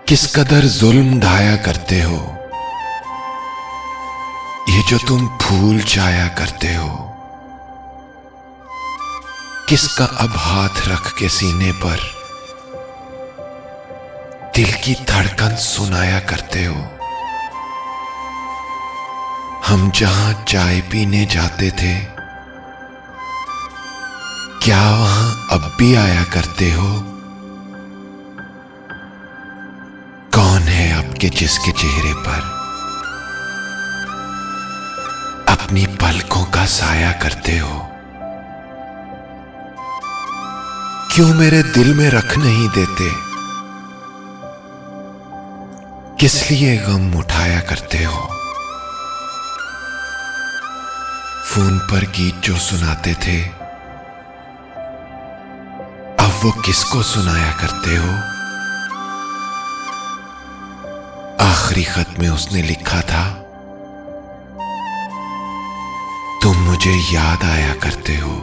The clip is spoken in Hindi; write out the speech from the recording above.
किस कदर जुल्म ढाया करते हो, ये जो तुम भूल जाया करते हो। किसका अब हाथ रख के सीने पर दिल की धड़कन सुनाया करते हो। हम जहां चाय पीने जाते थे, क्या वहां अब भी आया करते हो। कौन है आपके जिसके चेहरे पर अपनी पलकों का साया करते हो। क्यों मेरे दिल में रख नहीं देते, किस लिए गम उठाया करते हो। फोन पर गीत जो सुनाते थे, अब वो किसको सुनाया करते हो। आखिरी खत में उसने लिखा था, तुम मुझे याद आया करते हो।